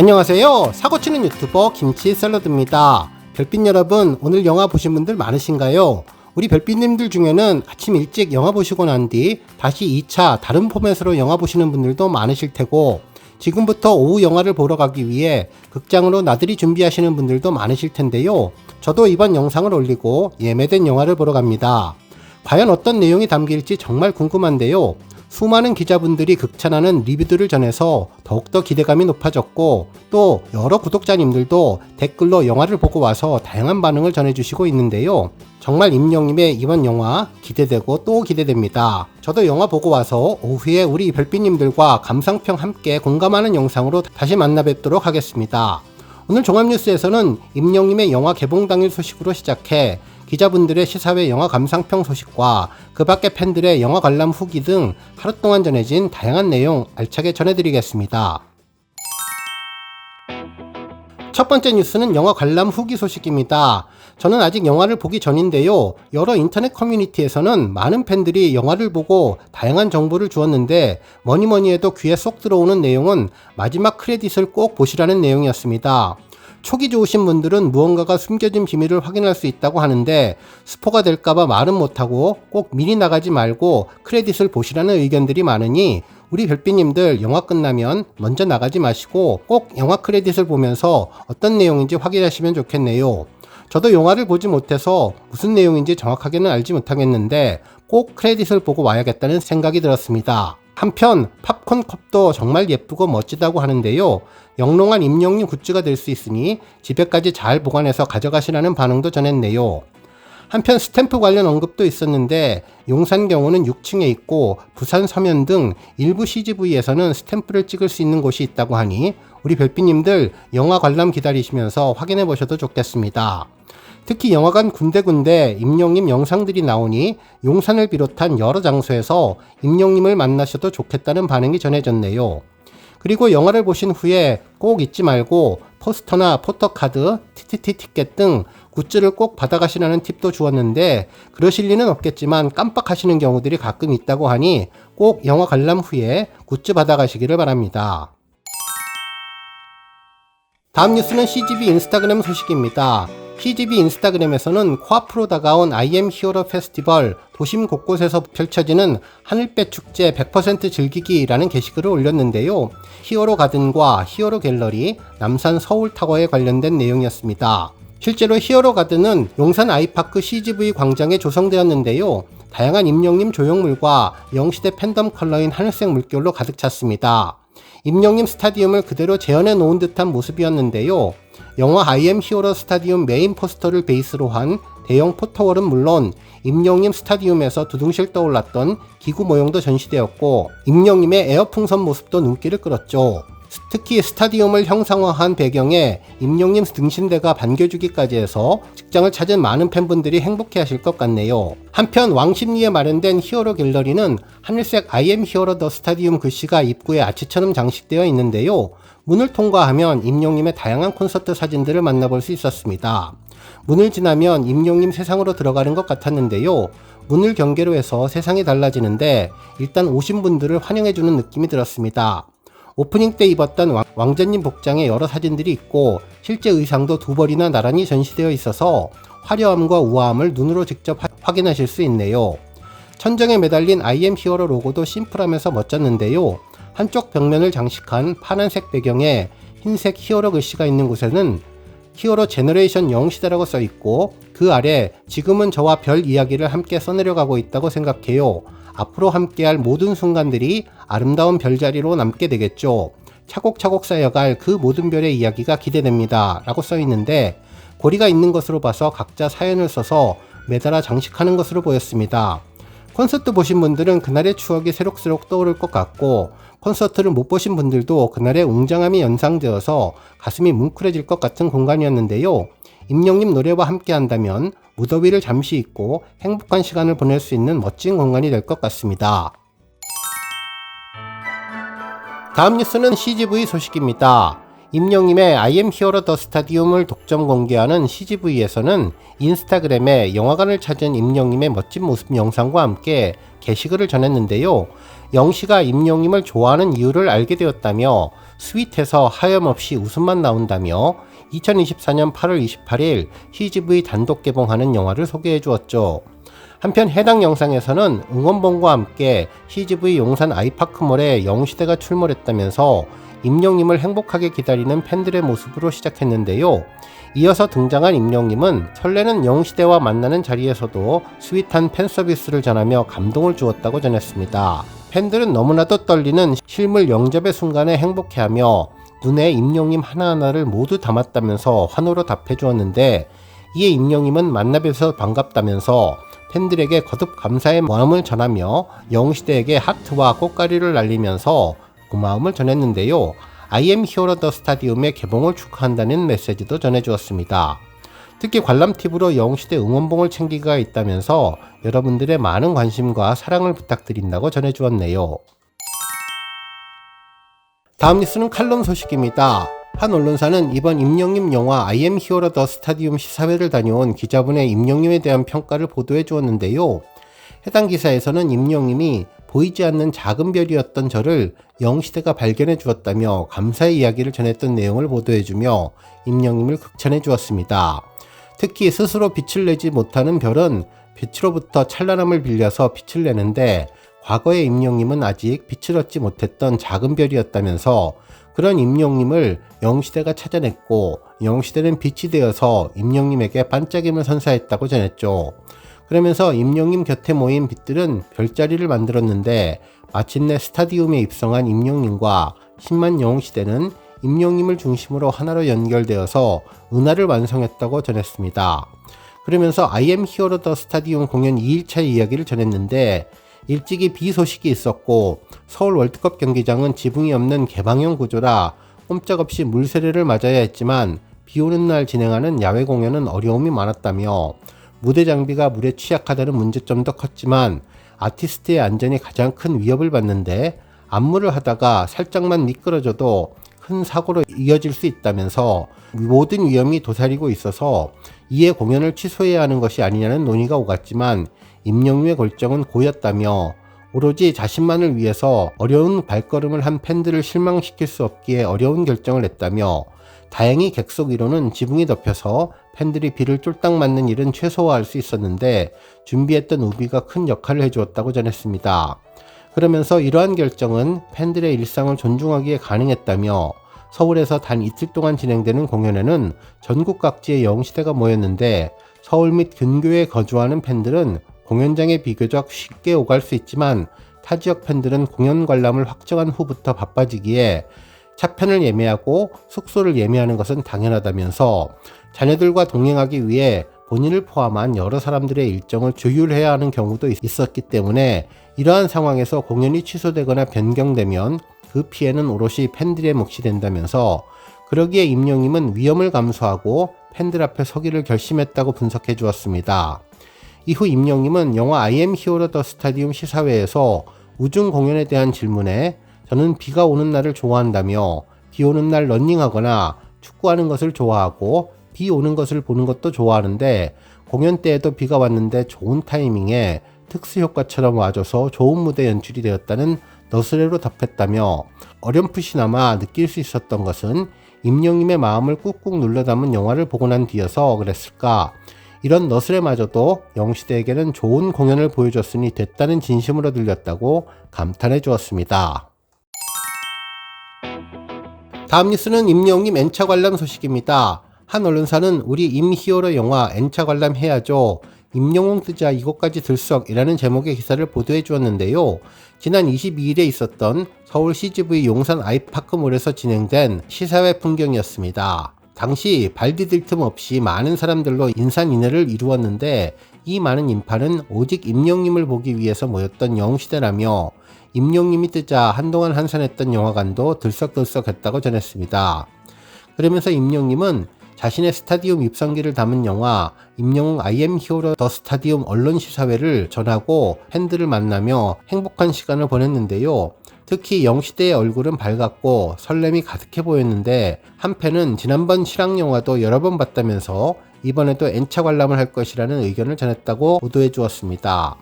안녕하세요. 사고치는 유튜버 김치샐러드입니다. 별빛 여러분, 오늘 영화 보신 분들 많으신가요? 우리 별빛님들 중에는 아침 일찍 영화 보시고 난 뒤 다시 2차 다른 포맷으로 영화 보시는 분들도 많으실 테고, 지금부터 오후 영화를 보러 가기 위해 극장으로 나들이 준비하시는 분들도 많으실 텐데요. 저도 이번 영상을 올리고 예매된 영화를 보러 갑니다. 과연 어떤 내용이 담길지 정말 궁금한데요. 수많은 기자분들이 극찬하는 리뷰들을 전해서 더욱더 기대감이 높아졌고, 또 여러 구독자님들도 댓글로 영화를 보고 와서 다양한 반응을 전해주시고 있는데요. 정말 임영님의 이번 영화 기대되고 또 기대됩니다. 저도 영화 보고 와서 오후에 우리 별빛님들과 감상평 함께 공감하는 영상으로 다시 만나 뵙도록 하겠습니다. 오늘 종합뉴스에서는 임영님의 영화 개봉 당일 소식으로 시작해 기자분들의 시사회 영화 감상평 소식과 그 밖의 팬들의 영화 관람 후기 등 하루 동안 전해진 다양한 내용 알차게 전해드리겠습니다. 첫 번째 뉴스는 영화 관람 후기 소식입니다. 저는 아직 영화를 보기 전인데요. 여러 인터넷 커뮤니티에서는 많은 팬들이 영화를 보고 다양한 정보를 주었는데, 뭐니 해도 귀에 쏙 들어오는 내용은 마지막 크레딧을 꼭 보시라는 내용이었습니다. 촉이 좋으신 분들은 무언가가 숨겨진 비밀을 확인할 수 있다고 하는데, 스포가 될까봐 말은 못하고 꼭 미리 나가지 말고 크레딧을 보시라는 의견들이 많으니, 우리 별빛님들 영화 끝나면 먼저 나가지 마시고 꼭 영화 크레딧을 보면서 어떤 내용인지 확인하시면 좋겠네요. 저도 영화를 보지 못해서 무슨 내용인지 정확하게는 알지 못하겠는데 꼭 크레딧을 보고 와야겠다는 생각이 들었습니다. 한편 팝콘 컵도 정말 예쁘고 멋지다고 하는데요. 영롱한 임영님 굿즈가 될 수 있으니 집에까지 잘 보관해서 가져가시라는 반응도 전했네요. 한편 스탬프 관련 언급도 있었는데, 용산경우는 6층에 있고 부산 서면 등 일부 CGV에서는 스탬프를 찍을 수 있는 곳이 있다고 하니 우리 별빛님들 영화 관람 기다리시면서 확인해 보셔도 좋겠습니다. 특히 영화관 군데군데 임영님 영상들이 나오니 용산을 비롯한 여러 장소에서 임영님을 만나셔도 좋겠다는 반응이 전해졌네요. 그리고 영화를 보신 후에 꼭 잊지 말고 포스터나 포토카드, TTT 티켓 등 굿즈를 꼭 받아가시라는 팁도 주었는데, 그러실 리는 없겠지만 깜빡하시는 경우들이 가끔 있다고 하니 꼭 영화 관람 후에 굿즈 받아가시기를 바랍니다. 다음 뉴스는 CGV 인스타그램 소식입니다. CGV 인스타그램에서는 코앞으로 다가온 IM 히어로 페스티벌 도심 곳곳에서 펼쳐지는 하늘빛 축제 100% 즐기기라는 게시글을 올렸는데요. 히어로 가든과 히어로 갤러리, 남산 서울타워에 관련된 내용이었습니다. 실제로 히어로 가든은 용산 아이파크 CGV 광장에 조성되었는데요. 다양한 임영님 조형물과 영시대 팬덤 컬러인 하늘색 물결로 가득 찼습니다. 임영님 스타디움을 그대로 재현해 놓은 듯한 모습이었는데요. 영화 IM 히어로 스타디움 메인 포스터를 베이스로 한 대형 포토월은 물론 임영님 스타디움에서 두둥실 떠올랐던 기구 모형도 전시되었고, 임영님의 에어 풍선 모습도 눈길을 끌었죠. 특히 스타디움을 형상화한 배경에 임영님 등신대가 반겨주기까지 해서 직장을 찾은 많은 팬분들이 행복해하실 것 같네요. 한편 왕십리에 마련된 히어로 갤러리는 하늘색 I am 히어로 더 스타디움 글씨가 입구에 아치처럼 장식되어 있는데요. 문을 통과하면 임영님의 다양한 콘서트 사진들을 만나볼 수 있었습니다. 문을 지나면 임영님 세상으로 들어가는 것 같았는데요. 문을 경계로 해서 세상이 달라지는데, 일단 오신 분들을 환영해주는 느낌이 들었습니다. 오프닝 때 입었던 왕자님 복장의 여러 사진들이 있고, 실제 의상도 두 벌이나 나란히 전시되어 있어서 화려함과 우아함을 눈으로 직접 확인하실 수 있네요. 천정에 매달린 IM 히어로 로고도 심플하면서 멋졌는데요. 한쪽 벽면을 장식한 파란색 배경에 흰색 히어로 글씨가 있는 곳에는 히어로 제너레이션 영시대라고 써있고, 그 아래 지금은 저와 별 이야기를 함께 써내려가고 있다고 생각해요. 앞으로 함께할 모든 순간들이 아름다운 별자리로 남게 되겠죠. 차곡차곡 쌓여갈 그 모든 별의 이야기가 기대됩니다 라고 써있는데, 고리가 있는 것으로 봐서 각자 사연을 써서 매달아 장식하는 것으로 보였습니다. 콘서트 보신 분들은 그날의 추억이 새록새록 떠오를 것 같고, 콘서트를 못 보신 분들도 그날의 웅장함이 연상되어서 가슴이 뭉클해질 것 같은 공간이었는데요. 임영님 노래와 함께 한다면 무더위를 잠시 잊고 행복한 시간을 보낼 수 있는 멋진 공간이 될 것 같습니다. 다음 뉴스는 CGV 소식입니다. 임영님의 I am hero the stadium을 독점 공개하는 CGV에서는 인스타그램에 영화관을 찾은 임영님의 멋진 모습 영상과 함께 게시글을 전했는데요. 영씨가 임영님을 좋아하는 이유를 알게 되었다며 스윗해서 하염없이 웃음만 나온다며 2024년 8월 28일 CGV 단독 개봉하는 영화를 소개해 주었죠. 한편 해당 영상에서는 응원봉과 함께 CGV 용산 아이파크몰에 영시대가 출몰했다면서 임영님을 행복하게 기다리는 팬들의 모습으로 시작했는데요. 이어서 등장한 임영님은 설레는 영시대와 만나는 자리에서도 스윗한 팬서비스를 전하며 감동을 주었다고 전했습니다. 팬들은 너무나도 떨리는 실물 영접의 순간에 행복해하며 눈에 임영님 하나하나를 모두 담았다면서 환호로 답해 주었는데, 이에 임영님은 만나 뵈서 반갑다면서 팬들에게 거듭 감사의 마음을 전하며 영시대에게 하트와 꽃가리를 날리면서 고마움을 전했는데요. I am hero the stadium의 개봉을 축하한다는 메시지도 전해주었습니다. 특히 관람 팁으로 영시대 응원봉을 챙기가 있다면서 여러분들의 많은 관심과 사랑을 부탁드린다고 전해주었네요. 다음 뉴스는 칼럼 소식입니다. 한 언론사는 이번 임영님 영화 I am hero the stadium 시사회를 다녀온 기자분의 임영님에 대한 평가를 보도해 주었는데요. 해당 기사에서는 임영님이 보이지 않는 작은 별이었던 저를 영시대가 발견해 주었다며 감사의 이야기를 전했던 내용을 보도해 주며 임영님을 극찬해 주었습니다. 특히 스스로 빛을 내지 못하는 별은 빛으로부터 찬란함을 빌려서 빛을 내는데 과거의 임영님은 아직 빛을 얻지 못했던 작은 별이었다면서 그런 임영님을 영시대가 찾아냈고 영시대는 빛이 되어서 임영님에게 반짝임을 선사했다고 전했죠. 그러면서 임영님 곁에 모인 빛들은 별자리를 만들었는데 마침내 스타디움에 입성한 임영님과 10만 영시대는 임영님을 중심으로 하나로 연결되어서 은하를 완성했다고 전했습니다. 그러면서 I am hero the stadium 공연 2일차 이야기를 전했는데 일찍이 비 소식이 있었고 서울 월드컵 경기장은 지붕이 없는 개방형 구조라 꼼짝없이 물세례를 맞아야 했지만 비 오는 날 진행하는 야외 공연은 어려움이 많았다며 무대 장비가 물에 취약하다는 문제점도 컸지만 아티스트의 안전이 가장 큰 위협을 받는데 안무를 하다가 살짝만 미끄러져도 큰 사고로 이어질 수 있다면서 모든 위험이 도사리고 있어서 이에 공연을 취소해야 하는 것이 아니냐는 논의가 오갔지만 임영님의 결정은 고였다며 오로지 자신만을 위해서 어려운 발걸음을 한 팬들을 실망시킬 수 없기에 어려운 결정을 했다며 다행히 객석 위로는 지붕이 덮여서 팬들이 비를 쫄딱 맞는 일은 최소화할 수 있었는데 준비했던 우비가 큰 역할을 해주었다고 전했습니다. 그러면서 이러한 결정은 팬들의 일상을 존중하기에 가능했다며 서울에서 단 이틀 동안 진행되는 공연에는 전국 각지의 영시대가 모였는데 서울 및 근교에 거주하는 팬들은 공연장에 비교적 쉽게 오갈 수 있지만 타 지역 팬들은 공연 관람을 확정한 후부터 바빠지기에 차편을 예매하고 숙소를 예매하는 것은 당연하다면서 자녀들과 동행하기 위해 본인을 포함한 여러 사람들의 일정을 조율해야 하는 경우도 있었기 때문에 이러한 상황에서 공연이 취소되거나 변경되면 그 피해는 오롯이 팬들의 몫이 된다면서 그러기에 임영님은 위험을 감수하고 팬들 앞에 서기를 결심했다고 분석해 주었습니다. 이후 임영님은 영화 I am hero the stadium 시사회에서 우중 공연에 대한 질문에 저는 비가 오는 날을 좋아한다며 비 오는 날 러닝하거나 축구하는 것을 좋아하고 비 오는 것을 보는 것도 좋아하는데 공연 때에도 비가 왔는데 좋은 타이밍에 특수효과처럼 와줘서 좋은 무대 연출이 되었다는 너스레로 답했다며 어렴풋이나마 느낄 수 있었던 것은 임영님의 마음을 꾹꾹 눌러 담은 영화를 보고 난 뒤여서 그랬을까. 이런 너스레마저도 영시대에게는 좋은 공연을 보여줬으니 됐다는 진심으로 들렸다고 감탄해 주었습니다. 다음 뉴스는 임영님 N차 관람 소식입니다. 한 언론사는 우리 임히어로 영화 N차 관람 해야죠. 임영웅 뜨자 이곳까지 들썩이라는 제목의 기사를 보도해 주었는데요. 지난 22일에 있었던 서울 CGV 용산 아이파크몰에서 진행된 시사회 풍경이었습니다. 당시 발 디딜 틈 없이 많은 사람들로 인산인해를 이루었는데 이 많은 인파는 오직 임영님을 보기 위해서 모였던 영시대라며 임영님이 뜨자 한동안 한산했던 영화관도 들썩들썩했다고 전했습니다. 그러면서 임영님은 자신의 스타디움 입성기를 담은 영화 임영웅 I am hero the stadium 언론 시사회를 전하고 팬들을 만나며 행복한 시간을 보냈는데요. 특히 영시대의 얼굴은 밝았고 설렘이 가득해 보였는데 한편은 지난번 실황영화도 여러 번 봤다면서 이번에도 N차 관람을 할 것이라는 의견을 전했다고 보도해 주었습니다.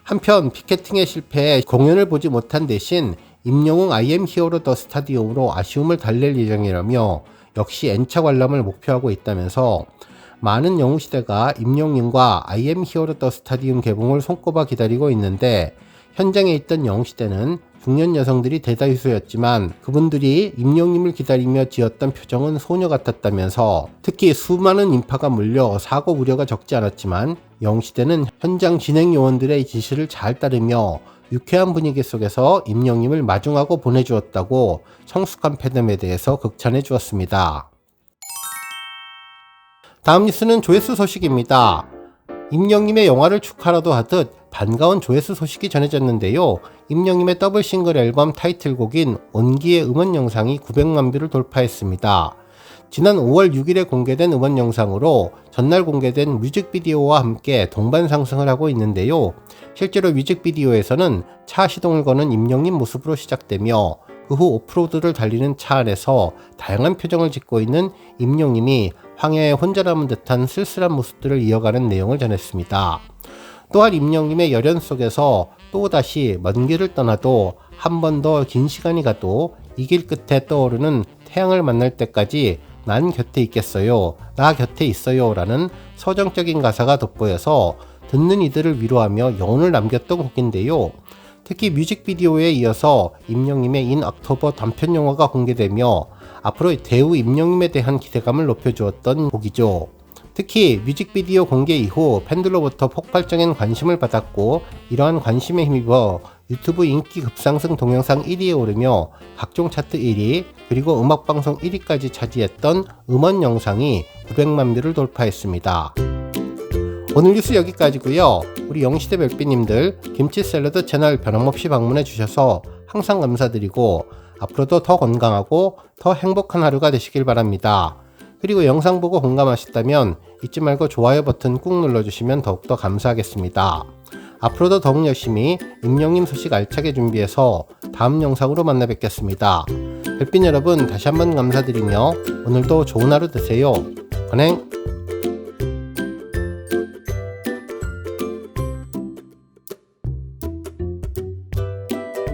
한편 피켓팅에 실패해 공연을 보지 못한 대신 임영웅 I am Hero The Stadium으로 아쉬움을 달랠 예정이라며 역시 N차 관람을 목표하고 있다면서 많은 영웅시대가 임영웅과 I am Hero The Stadium 개봉을 손꼽아 기다리고 있는데 현장에 있던 영웅시대는 중년 여성들이 대다수였지만 그분들이 임영웅을 기다리며 지었던 표정은 소녀 같았다면서 특히 수많은 인파가 몰려 사고 우려가 적지 않았지만 영웅시대는 현장 진행 요원들의 지시를 잘 따르며 유쾌한 분위기 속에서 임영웅을 마중하고 보내주었다고 성숙한 팬덤에 대해서 극찬해 주었습니다. 다음 뉴스는 조회수 소식입니다. 임영웅의 영화를 축하라도 하듯 반가운 조회수 소식이 전해졌는데요. 임영웅의 더블 싱글 앨범 타이틀곡인 온기의 음원 영상이 900만 뷰를 돌파했습니다. 지난 5월 6일에 공개된 음원 영상으로 전날 공개된 뮤직비디오와 함께 동반 상승을 하고 있는데요. 실제로 뮤직비디오에서는 차 시동을 거는 임영웅 모습으로 시작되며 그 후 오프로드를 달리는 차 안에서 다양한 표정을 짓고 있는 임영웅이 황야에 혼자 남은 듯한 쓸쓸한 모습들을 이어가는 내용을 전했습니다. 또한 임영웅의 열연 속에서 또다시 먼 길을 떠나도 한 번 더 긴 시간이 가도 이 길 끝에 떠오르는 태양을 만날 때까지 난 곁에 있겠어요. 나 곁에 있어요. 라는 서정적인 가사가 돋보여서 듣는 이들을 위로하며 여운을 남겼던 곡인데요. 특히 뮤직비디오에 이어서 임영웅의 인 옥토버 단편 영화가 공개되며 앞으로 대우 임영웅에 대한 기대감을 높여주었던 곡이죠. 특히 뮤직비디오 공개 이후 팬들로부터 폭발적인 관심을 받았고 이러한 관심에 힘입어 유튜브 인기 급상승 동영상 1위에 오르며 각종 차트 1위 그리고 음악방송 1위까지 차지했던 음원 영상이 900만 뷰를 돌파했습니다. 오늘 뉴스 여기까지고요. 우리 영시대 별빛님들 김치 샐러드 채널 변함없이 방문해 주셔서 항상 감사드리고 앞으로도 더 건강하고 더 행복한 하루가 되시길 바랍니다. 그리고 영상 보고 공감하셨다면 잊지 말고 좋아요 버튼 꾹 눌러주시면 더욱더 감사하겠습니다. 앞으로도 더욱 열심히 임영웅 소식 알차게 준비해서 다음 영상으로 만나 뵙겠습니다. 별빛 여러분 다시 한번 감사드리며 오늘도 좋은 하루 되세요. 건행!